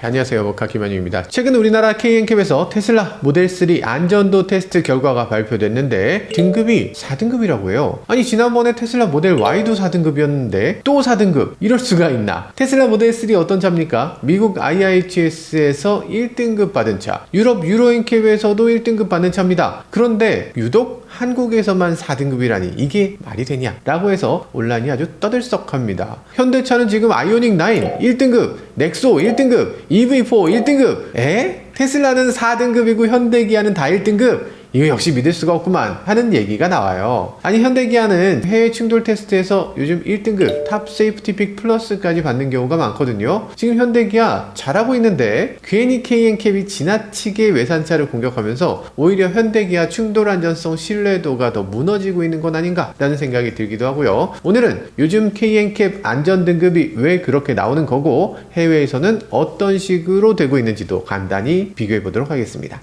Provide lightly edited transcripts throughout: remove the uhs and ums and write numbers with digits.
안녕하세요, 모카 김한유입니다. 최근 우리나라 KNCAP에서 테슬라 모델3 안전도 테스트 결과가 발표됐는데 등급이 4등급이라고 해요. 아니 지난번에 테슬라 모델 Y도 4등급이었는데 또 4등급, 이럴 수가 있나. 테슬라 모델3 어떤 차입니까? 미국 IIHS에서 1등급 받은 차, 유럽 유로NCAP에서도 1등급 받는 차입니다. 그런데 유독 한국에서만 4등급이라니 이게 말이 되냐 라고 해서 온라인이 아주 떠들썩합니다. 현대차는 지금 아이오닉 9 1등급, 넥소 1등급, EV4 1등급, 테슬라는 4등급이고 현대기아는 다 1등급? 이거 역시 믿을 수가 없구만 하는 얘기가 나와요. 아니 현대기아는 해외 충돌 테스트에서 요즘 1등급 탑 세이프티 픽 플러스까지 받는 경우가 많거든요. 지금 현대기아 잘하고 있는데 괜히 KNCAP이 지나치게 외산차를 공격하면서 오히려 현대기아 충돌 안전성 신뢰도가 더 무너지고 있는 건 아닌가 라는 생각이 들기도 하고요. 오늘은 요즘 KNCAP 안전 등급이 왜 그렇게 나오는 거고 해외에서는 어떤 식으로 되고 있는지도 간단히 비교해 보도록 하겠습니다.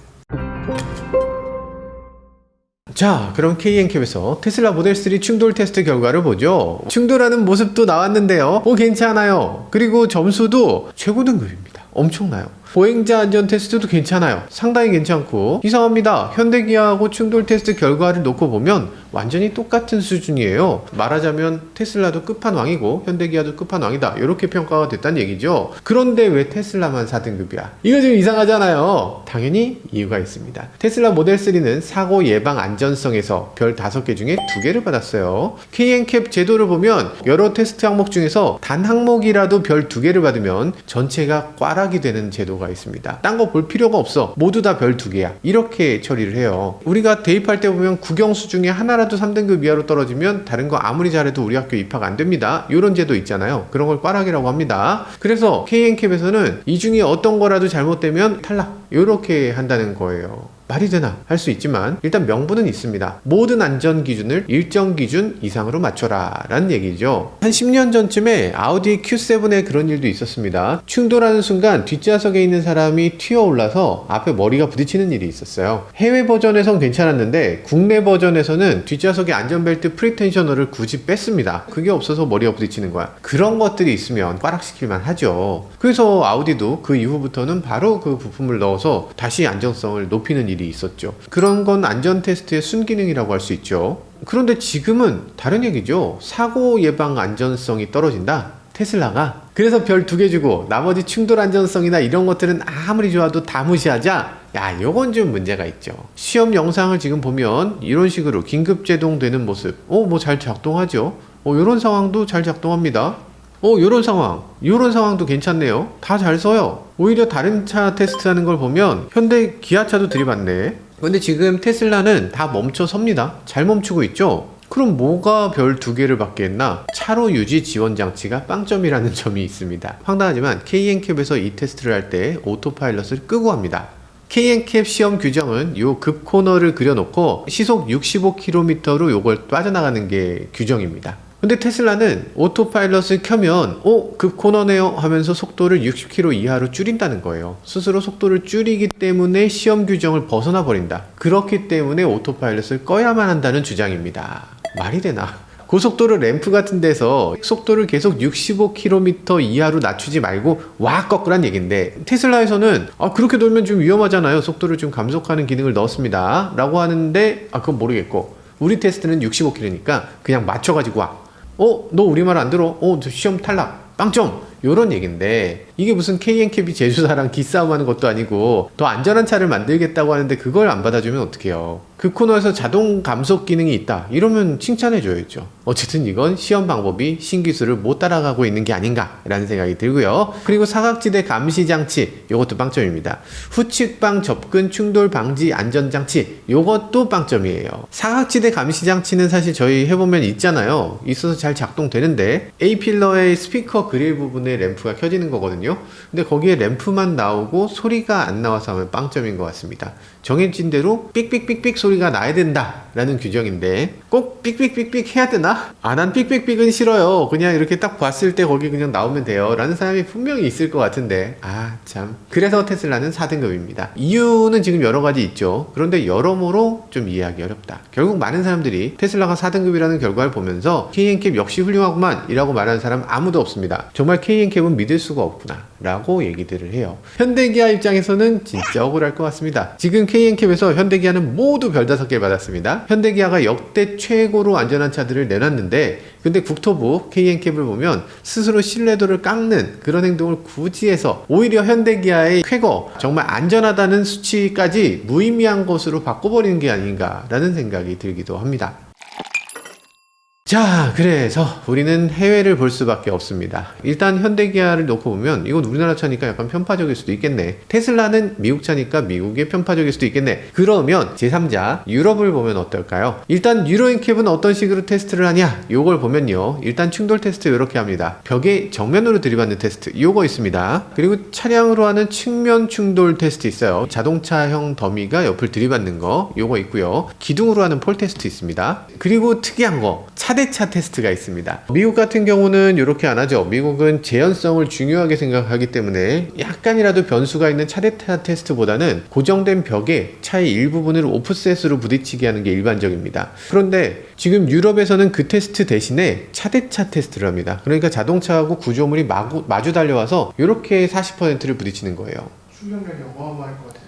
자, 그럼 KNCAP에서 테슬라 모델3 충돌 테스트 결과를 보죠. 충돌하는 모습도 나왔는데요. 괜찮아요. 그리고 점수도 최고 등급입니다. 엄청나요. 보행자 안전 테스트도 괜찮아요. 상당히 괜찮고 이상합니다. 현대기아하고 충돌 테스트 결과를 놓고 보면 완전히 똑같은 수준이에요. 말하자면 테슬라도 끝판왕이고 현대기아도 끝판왕이다, 이렇게 평가가 됐다는 얘기죠. 그런데 왜 테슬라만 4등급이야? 이거 좀 이상하잖아요. 당연히 이유가 있습니다. 테슬라 모델3는 사고 예방 안전성에서 별 5개 중에 2개를 받았어요. KNCAP 제도를 보면 여러 테스트 항목 중에서 단 항목이라도 별 2개를 받으면 전체가 꽈락이 되는 제도가 있습니다. 딴 거 볼 필요가 없어. 모두 다 별 2개야. 이렇게 처리를 해요. 우리가 대입할 때 보면 국영수 중에 하나라도 3등급 이하로 떨어지면 다른 거 아무리 잘해도 우리 학교 입학 안 됩니다. 이런 제도 있잖아요. 그런 걸 꽈락이라고 합니다. 그래서 KNCAP에서는 이 중에 어떤 거라도 잘못되면 탈락, 이렇게 한다는 거예요. 말이 되나 할 수 있지만 일단 명분은 있습니다. 모든 안전 기준을 일정 기준 이상으로 맞춰라 라는 얘기죠. 한 10년 전쯤에 아우디 Q7에 그런 일도 있었습니다. 충돌하는 순간 뒷좌석에 있는 사람이 튀어올라서 앞에 머리가 부딪히는 일이 있었어요. 해외 버전에선 괜찮았는데 국내 버전에서는 뒷좌석에 안전벨트 프리텐셔너를 굳이 뺐습니다. 그게 없어서 머리가 부딪히는 거야. 그런 것들이 있으면 꽈락시킬만 하죠. 그래서 아우디도 그 이후부터는 바로 그 부품을 넣어서 다시 안전성을 높이는 일이 있었죠. 그런 건 안전 테스트의 순기능이라고 할 수 있죠. 그런데 지금은 다른 얘기죠. 사고 예방 안전성이 떨어진다, 테슬라가. 그래서 별 2개 주고 나머지 충돌 안전성이나 이런 것들은 아무리 좋아도 다 무시하자. 야, 요건 좀 문제가 있죠. 시험 영상을 지금 보면 이런 식으로 긴급 제동되는 모습, 뭐 잘 작동하죠. 요런 상황도 잘 작동합니다. 요런 상황도 괜찮네요. 다 잘 써요. 오히려 다른 차 테스트하는 걸 보면 현대 기아차도 들이받네. 근데 지금 테슬라는 다 멈춰 섭니다. 잘 멈추고 있죠. 그럼 뭐가 별 2개를 받게 했나? 차로 유지 지원 장치가 빵점이라는 점이 있습니다. 황당하지만 KNCAP에서 이 테스트를 할 때 오토파일럿을 끄고 합니다. KNCAP 시험 규정은 요 급 코너를 그려놓고 시속 65km로 요걸 빠져나가는 게 규정입니다. 근데 테슬라는 오토파일럿을 켜면 급 코너네요 하면서 속도를 60km 이하로 줄인다는 거예요. 스스로 속도를 줄이기 때문에 시험 규정을 벗어나 버린다. 그렇기 때문에 오토파일럿을 꺼야만 한다는 주장입니다. 말이 되나? 고속도로 램프 같은 데서 속도를 계속 65km 이하로 낮추지 말고 와 꺾으란 얘긴데, 테슬라에서는 그렇게 돌면 좀 위험하잖아요. 속도를 좀 감속하는 기능을 넣었습니다 라고 하는데 그건 모르겠고, 우리 테스트는 65km니까 그냥 맞춰가지고 와. 너 우리 말 안 들어? 저 시험 탈락, 빵점, 요런 얘긴데, 이게 무슨 KNCAP이 제조사랑 기싸움 하는 것도 아니고 더 안전한 차를 만들겠다고 하는데 그걸 안 받아주면 어떡해요. 그 코너에서 자동 감속 기능이 있다 이러면 칭찬해줘야죠. 어쨌든 이건 시험 방법이 신기술을 못 따라가고 있는 게 아닌가 라는 생각이 들고요. 그리고 사각지대 감시장치, 요것도 빵점입니다. 후측방 접근 충돌 방지 안전장치, 요것도 빵점이에요. 사각지대 감시장치는 사실 저희 해보면 있잖아요. 있어서 잘 작동되는데 A필러의 스피커 그릴 부분에 램프가 켜지는 거거든요. 근데 거기에 램프만 나오고 소리가 안 나와서 하면 빵점인 것 같습니다. 정해진 대로 삑삑삑삑 소리가 나야 된다 라는 규정인데 꼭 삑삑삑삑 해야 되나? 난 삑삑삑은 싫어요. 그냥 이렇게 딱 봤을 때 거기 그냥 나오면 돼요 라는 사람이 분명히 있을 것 같은데 참. 그래서 테슬라는 4등급입니다. 이유는 지금 여러 가지 있죠. 그런데 여러모로 좀 이해하기 어렵다. 결국 많은 사람들이 테슬라가 4등급이라는 결과를 보면서 KNCAP 역시 훌륭하구만 이라고 말하는 사람 아무도 없습니다. 정말 KNCAP은 믿을 수가 없구나 라고 얘기들을 해요. 현대기아 입장에서는 진짜 억울할 것 같습니다. 지금 KNCAP에서 현대기아는 모두 별 5개 받았습니다. 현대기아가 역대 최고로 안전한 차들을 내놨는데, 근데 국토부 KNCAP을 보면 스스로 신뢰도를 깎는 그런 행동을 굳이 해서 오히려 현대기아의 쾌거, 정말 안전하다는 수치까지 무의미한 것으로 바꿔버리는 게 아닌가라는 생각이 들기도 합니다. 자, 그래서 우리는 해외를 볼 수밖에 없습니다. 일단 현대기아를 놓고 보면 이건 우리나라 차니까 약간 편파적일 수도 있겠네. 테슬라는 미국 차니까 미국의 편파적일 수도 있겠네. 그러면 제3자 유럽을 보면 어떨까요? 일단 유로엔캡은 어떤 식으로 테스트를 하냐? 요걸 보면요, 일단 충돌 테스트 이렇게 합니다. 벽에 정면으로 들이받는 테스트 요거 있습니다. 그리고 차량으로 하는 측면 충돌 테스트 있어요. 자동차형 더미가 옆을 들이받는 거 요거 있고요. 기둥으로 하는 폴 테스트 있습니다. 그리고 특이한 거 차대차 테스트가 있습니다. 미국 같은 경우는 이렇게 안 하죠. 미국은 재현성을 중요하게 생각하기 때문에 약간이라도 변수가 있는 차대차 테스트보다는 고정된 벽에 차의 일부분을 오프셋으로 부딪히게 하는 게 일반적입니다. 그런데 지금 유럽에서는 그 테스트 대신에 차대차 테스트를 합니다. 그러니까 자동차하고 구조물이 마주 달려와서 이렇게 40%를 부딪히는 거예요. 충격력이 어마어마할 것 같은데.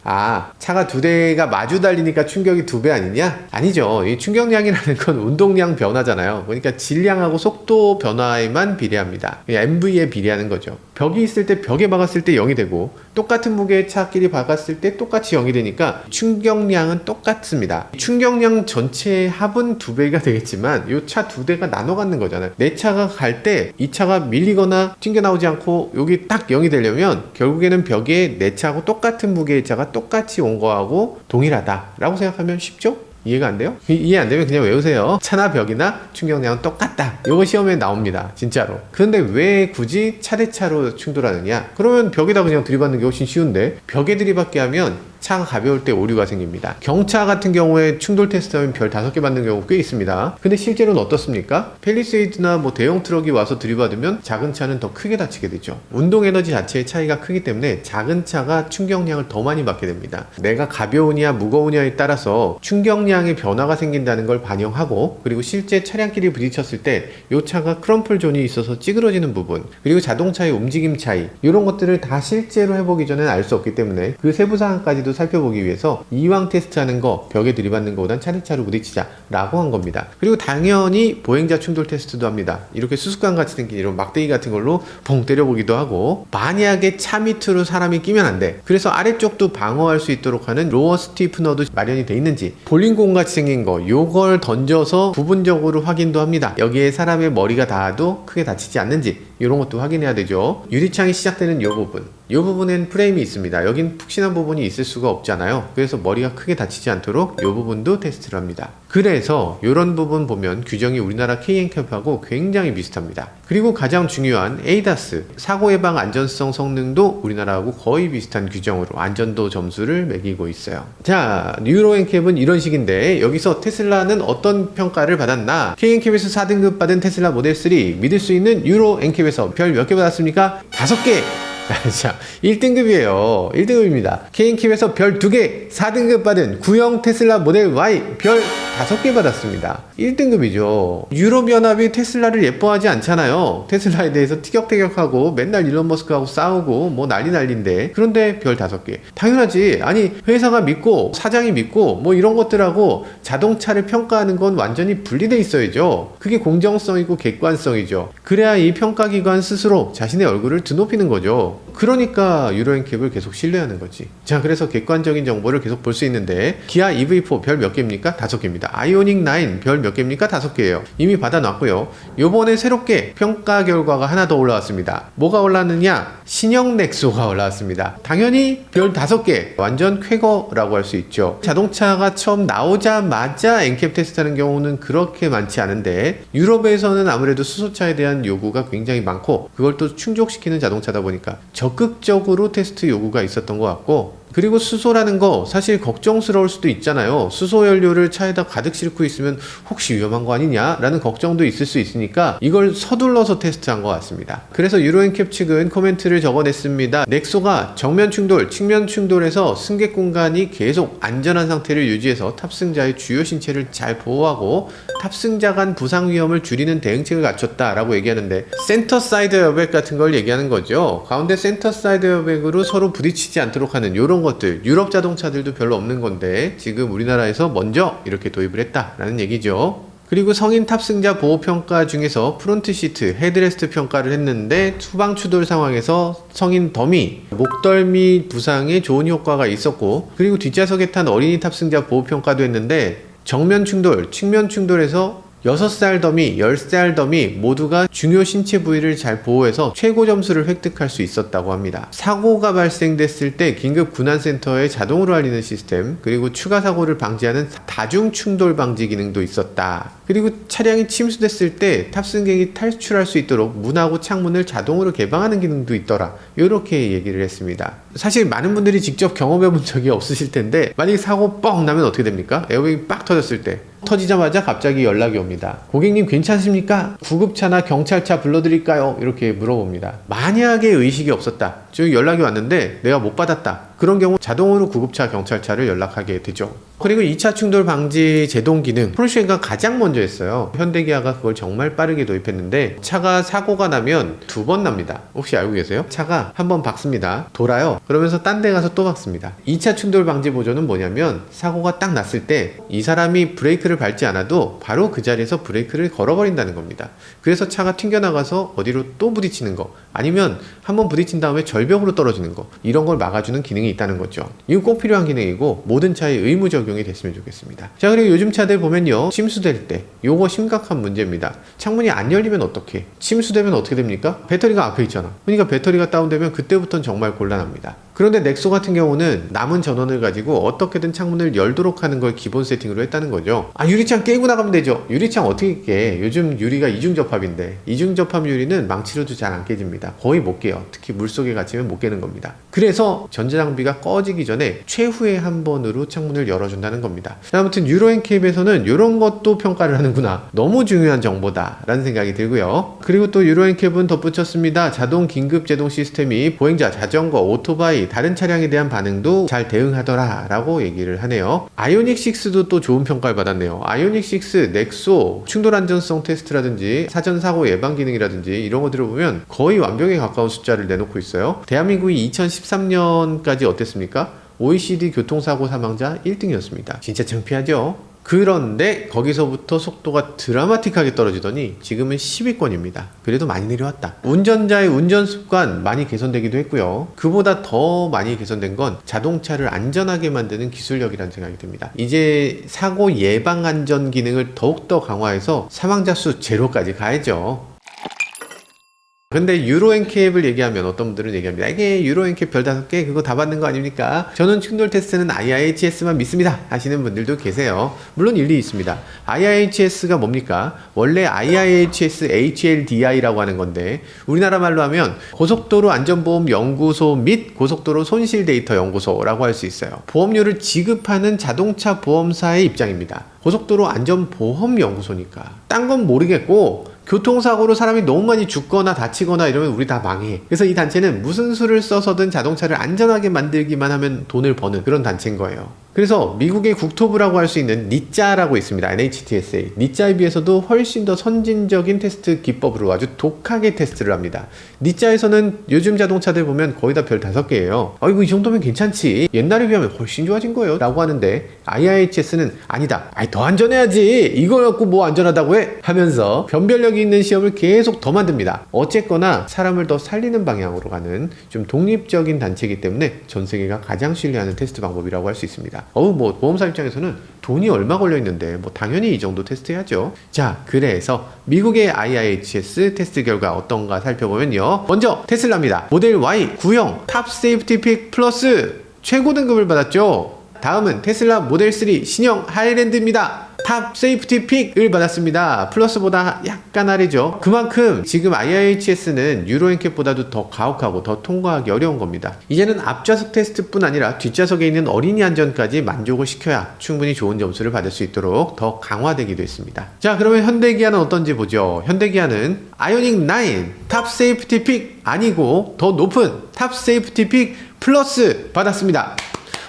아, 차가 2대가 마주 달리니까 충격이 2배 아니냐? 아니죠. 이 충격량이라는 건 운동량 변화잖아요. 그러니까 질량하고 속도 변화에만 비례합니다. MV에 비례하는 거죠. 벽이 있을 때 벽에 박았을 때 0이 되고, 똑같은 무게의 차끼리 박았을 때 똑같이 0이 되니까 충격량은 똑같습니다. 충격량 전체의 합은 2배가 되겠지만 이 차 2대가 나눠 갖는 거잖아요. 내 차가 갈 때 이 차가 밀리거나 튕겨나오지 않고 여기 딱 0이 되려면 결국에는 벽에 내 차하고 똑같은 무게의 차가 똑같이 온 거하고 동일하다라고 생각하면 쉽죠? 이해가 안 돼요? 이해 안 되면 그냥 외우세요. 차나 벽이나 충격량은 똑같다. 이거 시험에 나옵니다. 진짜로. 그런데 왜 굳이 차대차로 충돌하느냐? 그러면 벽에다 그냥 들이받는 게 훨씬 쉬운데, 벽에 들이받게 하면 차가 가벼울 때 오류가 생깁니다. 경차 같은 경우에 충돌 테스트하면 별 5개 받는 경우 꽤 있습니다. 근데 실제로는 어떻습니까? 팰리세이드나 뭐 대형 트럭이 와서 들이받으면 작은 차는 더 크게 다치게 되죠. 운동 에너지 자체의 차이가 크기 때문에 작은 차가 충격량을 더 많이 받게 됩니다. 내가 가벼우냐 무거우냐에 따라서 충격량의 변화가 생긴다는 걸 반영하고, 그리고 실제 차량끼리 부딪혔을 때 이 차가 크럼플 존이 있어서 찌그러지는 부분, 그리고 자동차의 움직임 차이, 이런 것들을 다 실제로 해보기 전에는 알 수 없기 때문에 그 세부 사항까지도 살펴보기 위해서 이왕 테스트하는 거 벽에 들이받는 거보단 차대차로 부딪히자 라고 한 겁니다. 그리고 당연히 보행자 충돌 테스트도 합니다. 이렇게 수수관 같이 생긴 이런 막대기 같은 걸로 봉 때려보기도 하고, 만약에 차 밑으로 사람이 끼면 안 돼. 그래서 아래쪽도 방어할 수 있도록 하는 로어 스티프너도 마련이 돼 있는지, 볼링공 같이 생긴 거 요걸 던져서 부분적으로 확인도 합니다. 여기에 사람의 머리가 닿아도 크게 다치지 않는지 이런 것도 확인해야 되죠. 유리창이 시작되는 이 부분엔 프레임이 있습니다. 여긴 푹신한 부분이 있을 수가 없잖아요. 그래서 머리가 크게 다치지 않도록 이 부분도 테스트를 합니다. 그래서 이런 부분 보면 규정이 우리나라 KNCAP하고 굉장히 비슷합니다. 그리고 가장 중요한 ADAS, 사고 예방 안전성 성능도 우리나라하고 거의 비슷한 규정으로 안전도 점수를 매기고 있어요. 자, 유로엔캡은 이런 식인데, 여기서 테슬라는 어떤 평가를 받았나? KNCAP에서 4등급 받은 테슬라 모델 3 믿을 수 있는 유로엔캡에서 별 몇 개 받았습니까? 5개! 자, 1등급이에요. 1등급입니다. KNCAP에서 별 2개, 4등급 받은 구형 테슬라 모델 Y 별 5개 받았습니다. 1등급이죠. 유럽연합이 테슬라를 예뻐하지 않잖아요. 테슬라에 대해서 티격태격하고 맨날 일론 머스크하고 싸우고 뭐 난리인데, 그런데 별 5개. 당연하지. 아니, 회사가 믿고 사장이 믿고 뭐 이런 것들하고 자동차를 평가하는 건 완전히 분리돼 있어야죠. 그게 공정성이고 객관성이죠. 그래야 이 평가기관 스스로 자신의 얼굴을 드높이는 거죠. 그러니까 유로엔캡을 계속 신뢰하는 거지. 자, 그래서 객관적인 정보를 계속 볼 수 있는데, 기아 EV4 별 몇 개입니까? 5개입니다. 아이오닉 9 별 몇 개입니까? 5개예요. 이미 받아놨고요. 요번에 새롭게 평가 결과가 하나 더 올라왔습니다. 뭐가 올라왔느냐? 신형 넥소가 올라왔습니다. 당연히 별 5개, 완전 쾌거라고 할 수 있죠. 자동차가 처음 나오자마자 엔캡 테스트하는 경우는 그렇게 많지 않은데, 유럽에서는 아무래도 수소차에 대한 요구가 굉장히 많고, 그걸 또 충족시키는 자동차다 보니까 적극적으로 테스트 요구가 있었던 것 같고, 그리고 수소라는 거 사실 걱정스러울 수도 있잖아요. 수소 연료를 차에다 가득 싣고 있으면 혹시 위험한 거 아니냐 라는 걱정도 있을 수 있으니까 이걸 서둘러서 테스트한 것 같습니다. 그래서 유로엔캡 측은 코멘트를 적어냈습니다. 넥소가 정면 충돌, 측면 충돌에서 승객 공간이 계속 안전한 상태를 유지해서 탑승자의 주요 신체를 잘 보호하고 탑승자 간 부상 위험을 줄이는 대응책을 갖췄다라고 얘기하는데, 센터 사이드 에어백 같은 걸 얘기하는 거죠. 가운데 센터 사이드 에어백으로 서로 부딪히지 않도록 하는 이런 것들, 유럽 자동차들도 별로 없는 건데 지금 우리나라에서 먼저 이렇게 도입을 했다라는 얘기죠. 그리고 성인 탑승자 보호 평가 중에서 프론트 시트, 헤드레스트 평가를 했는데 후방 추돌 상황에서 성인 더미, 목덜미 부상에 좋은 효과가 있었고, 그리고 뒷좌석에 탄 어린이 탑승자 보호 평가도 했는데 정면 충돌, 측면 충돌에서 6살 더미, 10살 더미 모두가 중요 신체 부위를 잘 보호해서 최고 점수를 획득할 수 있었다고 합니다. 사고가 발생됐을 때 긴급 군안센터에 자동으로 알리는 시스템, 그리고 추가 사고를 방지하는 다중 충돌 방지 기능도 있었다. 그리고 차량이 침수됐을 때 탑승객이 탈출할 수 있도록 문하고 창문을 자동으로 개방하는 기능도 있더라. 이렇게 얘기를 했습니다. 사실 많은 분들이 직접 경험해 본 적이 없으실 텐데, 만약에 사고 뻥 나면 어떻게 됩니까? 에어백이 빡 터졌을 때 터지자마자 갑자기 연락이 옵니다. 고객님 괜찮습니까? 구급차나 경찰차 불러드릴까요? 이렇게 물어봅니다. 만약에 의식이 없었다, 즉 연락이 왔는데 내가 못 받았다, 그런 경우 자동으로 구급차, 경찰차를 연락하게 되죠. 그리고 2차 충돌 방지 제동 기능, 포르쉐가 가장 먼저 했어요. 현대기아가 그걸 정말 빠르게 도입했는데, 차가 사고가 나면 2번 납니다. 혹시 알고 계세요? 차가 한 번 박습니다. 돌아요. 그러면서 딴 데 가서 또 박습니다. 2차 충돌 방지 보조는 뭐냐면, 사고가 딱 났을 때 이 사람이 브레이크를 밟지 않아도 바로 그 자리에서 브레이크를 걸어버린다는 겁니다. 그래서 차가 튕겨나가서 어디로 또 부딪히는 거, 아니면 한번 부딪힌 다음에 절벽으로 떨어지는 거, 이런 걸 막아주는 기능이 있다는 거죠. 이거 꼭 필요한 기능이고 모든 차에 의무 적용이 됐으면 좋겠습니다. 자, 그리고 요즘 차들 보면요, 침수될 때 요거 심각한 문제입니다. 창문이 안 열리면 어떡해? 침수되면 어떻게 됩니까? 배터리가 앞에 있잖아. 그러니까 배터리가 다운되면 그때부터는 정말 곤란합니다. 그런데 넥소 같은 경우는 남은 전원을 가지고 어떻게든 창문을 열도록 하는 걸 기본 세팅으로 했다는 거죠. 아, 유리창 깨고 나가면 되죠. 유리창 어떻게 깨? 요즘 유리가 이중접합인데, 이중접합 유리는 망치로도 잘 안 깨집니다. 거의 못 깨요. 특히 물속에 갇히면 못 깨는 겁니다. 그래서 전자장비가 꺼지기 전에 최후의 한 번으로 창문을 열어준다는 겁니다. 아무튼 유로엔캡에서는 이런 것도 평가를 하는구나, 너무 중요한 정보다 라는 생각이 들고요. 그리고 또 유로엔캡은 덧붙였습니다. 자동 긴급 제동 시스템이 보행자, 자전거, 오토바이, 다른 차량에 대한 반응도 잘 대응하더라 라고 얘기를 하네요. 아이오닉 6도 또 좋은 평가를 받았네요. 아이오닉 6, 넥소 충돌 안전성 테스트라든지 사전 사고 예방 기능이라든지 이런 거 들어보면 거의 완벽에 가까운 숫자를 내놓고 있어요. 대한민국이 2013년까지 어땠습니까? OECD 교통사고 사망자 1등이었습니다. 진짜 창피하죠? 그런데 거기서부터 속도가 드라마틱하게 떨어지더니 지금은 10위권입니다. 그래도 많이 내려왔다. 운전자의 운전 습관 많이 개선되기도 했고요. 그보다 더 많이 개선된 건 자동차를 안전하게 만드는 기술력이라는 생각이 듭니다. 이제 사고 예방 안전 기능을 더욱더 강화해서 사망자 수 제로까지 가야죠. 근데 유로엔캡을 얘기하면 어떤 분들은 얘기합니다. 이게 유로엔캡 별 5개 그거 다 받는 거 아닙니까? 저는 충돌 테스트는 IIHS만 믿습니다 하시는 분들도 계세요. 물론 일리 있습니다. IIHS가 뭡니까? 원래 IIHS HLDI라고 하는 건데, 우리나라 말로 하면 고속도로 안전보험 연구소 및 고속도로 손실 데이터 연구소라고 할 수 있어요. 보험료를 지급하는 자동차 보험사의 입장입니다. 고속도로 안전보험 연구소니까 딴 건 모르겠고, 교통사고로 사람이 너무 많이 죽거나 다치거나 이러면 우리 다 망해. 그래서 이 단체는 무슨 수를 써서든 자동차를 안전하게 만들기만 하면 돈을 버는 그런 단체인 거예요. 그래서 미국의 국토부라고 할 수 있는 니짜라고 있습니다. NHTSA. 니짜에 비해서도 훨씬 더 선진적인 테스트 기법으로 아주 독하게 테스트를 합니다. 니짜에서는 요즘 자동차들 보면 거의 다 별 5개예요. 아이고, 이 정도면 괜찮지, 옛날에 비하면 훨씬 좋아진 거예요 라고 하는데, IIHS는 아니다, 더 안전해야지, 이걸 갖고 뭐 안전하다고 해? 하면서 변별력이 있는 시험을 계속 더 만듭니다. 어쨌거나 사람을 더 살리는 방향으로 가는 좀 독립적인 단체이기 때문에 전 세계가 가장 신뢰하는 테스트 방법이라고 할 수 있습니다. 뭐 보험사 입장에서는 돈이 얼마 걸려 있는데 뭐 당연히 이 정도 테스트해야죠. 자, 그래서 미국의 IIHS 테스트 결과 어떤가 살펴보면요, 먼저 테슬라입니다. 모델 Y 구형 탑 세이프티 픽 플러스 최고 등급을 받았죠. 다음은 테슬라 모델 3 신형 하이랜드입니다. 탑 세이프티 픽을 받았습니다. 플러스보다 약간 아래죠. 그만큼 지금 IIHS는 유로 NCAP보다도 더 가혹하고 더 통과하기 어려운 겁니다. 이제는 앞좌석 테스트뿐 아니라 뒷좌석에 있는 어린이 안전까지 만족을 시켜야 충분히 좋은 점수를 받을 수 있도록 더 강화되기도 했습니다. 자, 그러면 현대기아는 어떤지 보죠. 현대기아는 아이오닉 9 탑 세이프티 픽 아니고 더 높은 탑 세이프티 픽 플러스 받았습니다.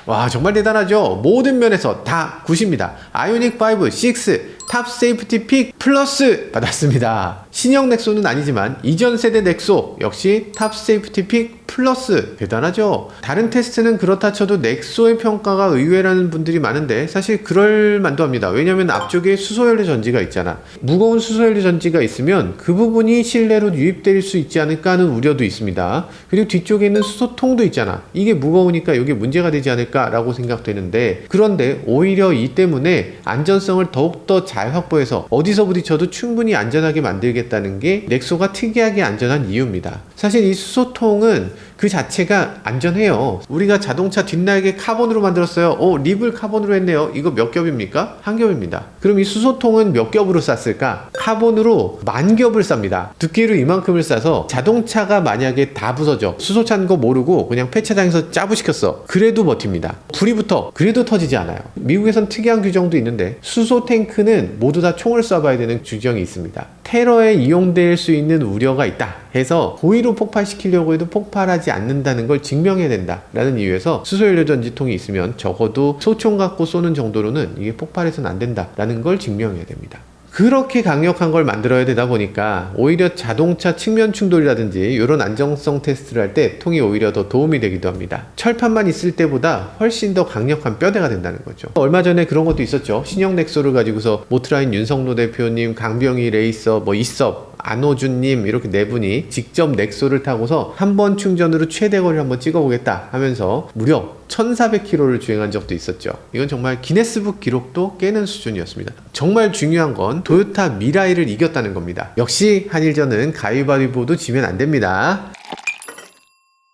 와, 정말 대단하죠. 모든 면에서 다 9입니다. 아이오닉 5, 6 탑 세이프티 픽 플러스 받았습니다. 신형 넥소는 아니지만 이전 세대 넥소 역시 탑 세이프티 픽 플러스. 대단하죠. 다른 테스트는 그렇다 쳐도 넥소의 평가가 의외라는 분들이 많은데 사실 그럴 만도 합니다. 왜냐면 앞쪽에 수소연료 전지가 있잖아. 무거운 수소연료 전지가 있으면 그 부분이 실내로 유입될 수 있지 않을까 하는 우려도 있습니다. 그리고 뒤쪽에 있는 수소통도 있잖아. 이게 무거우니까 이게 문제가 되지 않을까 라고 생각되는데, 그런데 오히려 이 때문에 안전성을 더욱더 잘 확보해서 어디서 부딪혀도 충분히 안전하게 만들겠다는 게 넥소가 특이하게 안전한 이유입니다. 사실 이 수소통은 그 자체가 안전해요. 우리가 자동차 뒷날개 카본으로 만들었어요. 립을 카본으로 했네요. 이거 몇 겹입니까? 한 겹입니다. 그럼 이 수소통은 몇 겹으로 쌌을까? 카본으로 만 겹을 쌉니다. 두께로 이만큼을 싸서 자동차가 만약에 다 부서져, 수소 찬 거 모르고 그냥 폐차장에서 짜부시켰어. 그래도 버팁니다. 불이 붙어. 그래도 터지지 않아요. 미국에선 특이한 규정도 있는데 수소 탱크는 모두 다 총을 쏴봐야 되는 규정이 있습니다. 테러에 이용될 수 있는 우려가 있다 해서 고의로 폭발시키려고 해도 폭발하지 않는다는 걸 증명해야 된다라는 이유에서 수소연료 전지통이 있으면 적어도 소총 갖고 쏘는 정도로는 이게 폭발해서는 안 된다라는 걸 증명해야 됩니다. 그렇게 강력한 걸 만들어야 되다 보니까 오히려 자동차 측면 충돌이라든지 이런 안정성 테스트를 할 때 통이 오히려 더 도움이 되기도 합니다. 철판만 있을 때보다 훨씬 더 강력한 뼈대가 된다는 거죠. 얼마 전에 그런 것도 있었죠. 신형 넥소를 가지고서 모트라인 윤성로 대표님, 강병희 레이서, 이섭, 안호준님 이렇게 네 분이 직접 넥소를 타고서 한 번 충전으로 최대 거리를 한번 찍어보겠다 하면서 무려 1400km를 주행한 적도 있었죠. 이건 정말 기네스북 기록도 깨는 수준이었습니다. 정말 중요한 건 토요타 미라이를 이겼다는 겁니다. 역시 한일전은 가위바위보도 지면 안 됩니다.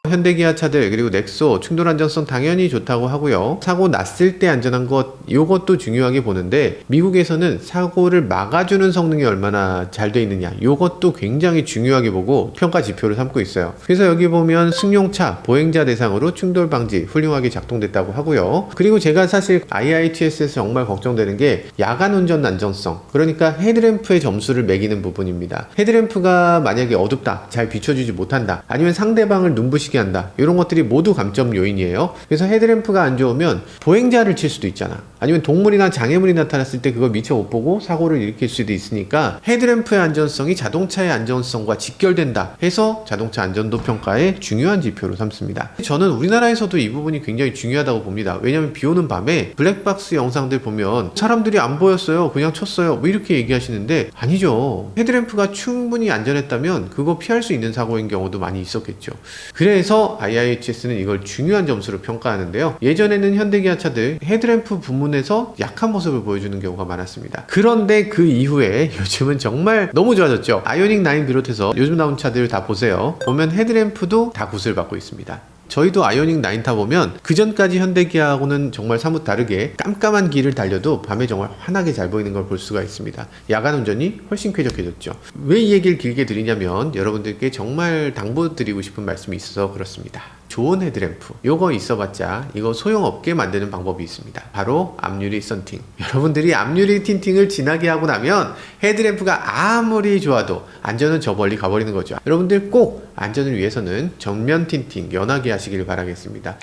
현대기아 차들 그리고 넥소 충돌 안전성 당연히 좋다고 하고요. 사고 났을 때 안전한 것, 이것도 중요하게 보는데 미국에서는 사고를 막아주는 성능이 얼마나 잘 돼 있느냐, 이것도 굉장히 중요하게 보고 평가 지표를 삼고 있어요. 그래서 여기 보면 승용차 보행자 대상으로 충돌 방지 훌륭하게 작동됐다고 하고요. 그리고 제가 사실 IITS에서 정말 걱정되는 게 야간 운전 안전성, 그러니까 헤드램프의 점수를 매기는 부분입니다. 헤드램프가 만약에 어둡다, 잘 비춰주지 못한다, 아니면 상대방을 눈부시게 한다, 이런 것들이 모두 감점 요인이에요. 그래서 헤드램프가 안 좋으면 보행자를 칠 수도 있잖아. 아니면 동물이나 장애물이 나타났을 때 그걸 미처 못 보고 사고를 일으킬 수도 있으니까 헤드램프의 안전성이 자동차의 안전성과 직결된다 해서 자동차 안전도 평가의 중요한 지표로 삼습니다. 저는 우리나라에서도 이 부분이 굉장히 중요하다고 봅니다. 왜냐하면 비 오는 밤에 블랙박스 영상들 보면 사람들이 안 보였어요, 그냥 쳤어요, 이렇게 얘기하시는데 아니죠. 헤드램프가 충분히 안전했다면 그거 피할 수 있는 사고인 경우도 많이 있었겠죠. 그래서 IIHS는 이걸 중요한 점수로 평가하는데요. 예전에는 현대기아 차들 헤드램프 부문에서 약한 모습을 보여주는 경우가 많았습니다. 그런데 그 이후에 요즘은 정말 너무 좋아졌죠. 아이오닉 9 비롯해서 요즘 나온 차들 다 보세요. 보면 헤드램프도 다 굿을 받고 있습니다. 저희도 아이오닉 9 타보면 그전까지 현대기아하고는 정말 사뭇 다르게 깜깜한 길을 달려도 밤에 정말 환하게 잘 보이는 걸 볼 수가 있습니다. 야간 운전이 훨씬 쾌적해졌죠. 왜 이 얘기를 길게 드리냐면 여러분들께 정말 당부드리고 싶은 말씀이 있어서 그렇습니다. 좋은 헤드램프, 요거 있어봤자 이거 소용없게 만드는 방법이 있습니다. 바로 앞유리 썬팅. 여러분들이 앞유리 틴팅을 진하게 하고 나면 헤드램프가 아무리 좋아도 안전은 저 멀리 가버리는 거죠. 여러분들 꼭 안전을 위해서는 전면 틴팅 연하게 하시길 바라겠습니다.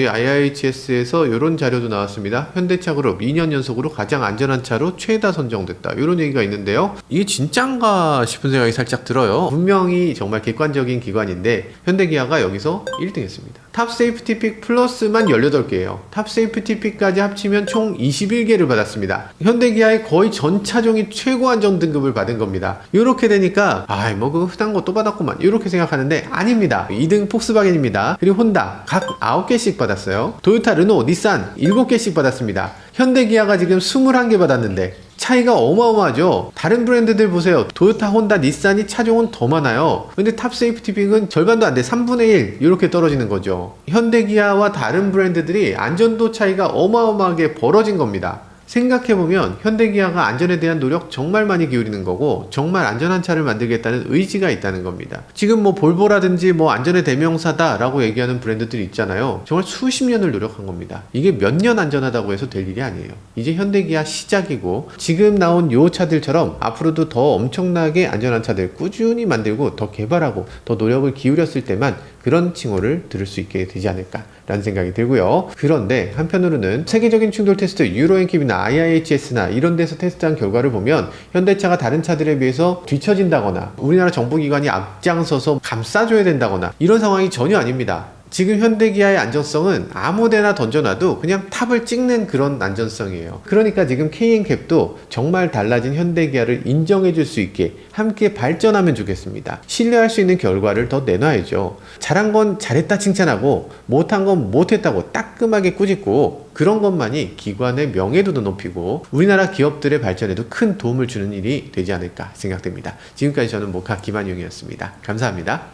IIHS에서 이런 자료도 나왔습니다. 현대차 그룹 2년 연속으로 가장 안전한 차로 최다 선정됐다, 이런 얘기가 있는데요. 이게 진짠가 싶은 생각이 살짝 들어요. 분명히 정말 객관적인 기관인데 현대기아가 여기서 1등 했습니다. 탑 세이프티 픽 플러스만 18개예요. 탑 세이프티 픽까지 합치면 총 21개를 받았습니다. 현대기아의 거의 전 차종이 최고 안전 등급을 받은 겁니다. 이렇게 되니까 그거 흔한 거 또 받았구만, 이렇게 생각하는데 아닙니다. 2등 폭스바겐입니다. 그리고 혼다 각 9개씩 받았어요. 토요타, 르노, 닛산 7개씩 받았습니다. 현대기아가 지금 21개 받았는데 차이가 어마어마하죠. 다른 브랜드들 보세요. 토요타, 혼다, 닛산이 차종은 더 많아요. 근데 탑 세이프티 픽은 절반도 안 돼. 3분의 1 이렇게 떨어지는 거죠. 현대기아와 다른 브랜드들이 안전도 차이가 어마어마하게 벌어진 겁니다. 생각해보면 현대기아가 안전에 대한 노력 정말 많이 기울이는 거고 정말 안전한 차를 만들겠다는 의지가 있다는 겁니다. 지금 뭐 볼보라든지 뭐 안전의 대명사다 라고 얘기하는 브랜드들이 있잖아요. 정말 수십 년을 노력한 겁니다. 이게 몇 년 안전하다고 해서 될 일이 아니에요. 이제 현대기아 시작이고 지금 나온 요 차들처럼 앞으로도 더 엄청나게 안전한 차들 꾸준히 만들고 더 개발하고 더 노력을 기울였을 때만 그런 칭호를 들을 수 있게 되지 않을까라는 생각이 들고요. 그런데 한편으로는 세계적인 충돌 테스트 유로엔킵이나 IIHS나 이런 데서 테스트한 결과를 보면 현대차가 다른 차들에 비해서 뒤처진다거나 우리나라 정부기관이 앞장서서 감싸줘야 된다거나 이런 상황이 전혀 아닙니다. 지금 현대기아의 안전성은 아무데나 던져놔도 그냥 탑을 찍는 그런 안전성이에요. 그러니까 지금 KNCAP도 정말 달라진 현대기아를 인정해줄 수 있게 함께 발전하면 좋겠습니다. 신뢰할 수 있는 결과를 더 내놔야죠. 잘한 건 잘했다 칭찬하고 못한 건 못했다고 따끔하게 꾸짖고 그런 것만이 기관의 명예도도 높이고 우리나라 기업들의 발전에도 큰 도움을 주는 일이 되지 않을까 생각됩니다. 지금까지 저는 모카 김한용이었습니다. 감사합니다.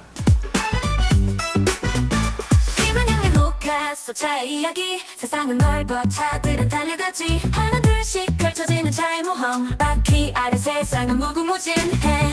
차의 이야기 세상은 넓어 차들은 달려가지 하나 둘씩 펼쳐지는 차의 모험 바퀴 아래 세상은 무궁무진해